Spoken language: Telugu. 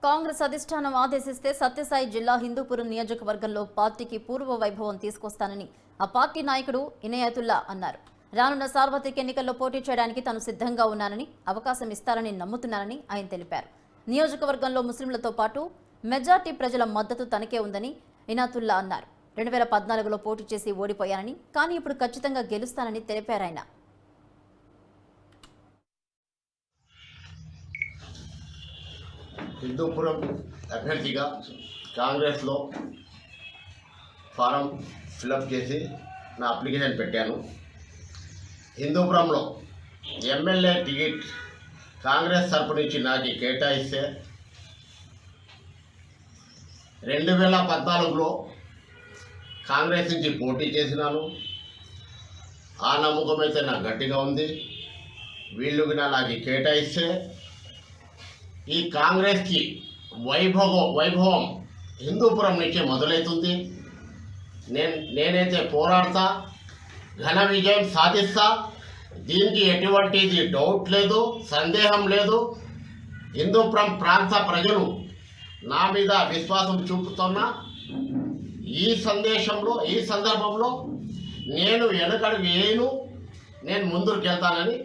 కాంగ్రెస్ అధిష్టానం ఆదేశిస్తే సత్యసాయి జిల్లా హిందూపురం నియోజకవర్గంలో పార్టీకి పూర్వ వైభవం తీసుకొస్తానని ఆ పార్టీ నాయకుడు ఇనయతుల్లా అన్నారు. రానున్న సార్వత్రిక ఎన్నికల్లో పోటీ చేయడానికి తాను సిద్ధంగా ఉన్నానని, అవకాశం ఇస్తారని నమ్ముతున్నానని ఆయన తెలిపారు. నియోజకవర్గంలో ముస్లింలతో పాటు మెజార్టీ ప్రజల మద్దతు తనకే ఉందని ఇనయతుల్లా అన్నారు. 2014లో పోటీ చేసి ఓడిపోయానని, కానీ ఇప్పుడు ఖచ్చితంగా గెలుస్తానని తెలిపారు ఆయన. హిందూపురం అభ్యర్థిగా కాంగ్రెస్లో ఫారం ఫిలప్ చేసి నా అప్లికేషన్ పెట్టాను. హిందూపురంలో ఎమ్మెల్యే టికెట్ కాంగ్రెస్ తరపు నుంచి నాకు కేటాయిస్తే 2014లో కాంగ్రెస్ నుంచి పోటీ చేసినాను. ఆ నమ్మకం అయితే నాకు గట్టిగా ఉంది. వీళ్ళకి నాకు కేటాయిస్తే ఈ కాంగ్రెస్కి వైభవం హిందూపురం నుంచే మొదలవుతుంది. నేనైతే పోరాడతా, ఘన విజయం సాధిస్తా. దీనికి ఎటువంటిది డౌట్ లేదు, సందేహం లేదు. హిందూపురం ప్రాంత ప్రజలు నా మీద విశ్వాసం చూపుతున్నా. ఈ సందర్భంలో నేను వెనకడుగు వేయను, నేను ముందుకు వెళ్తానని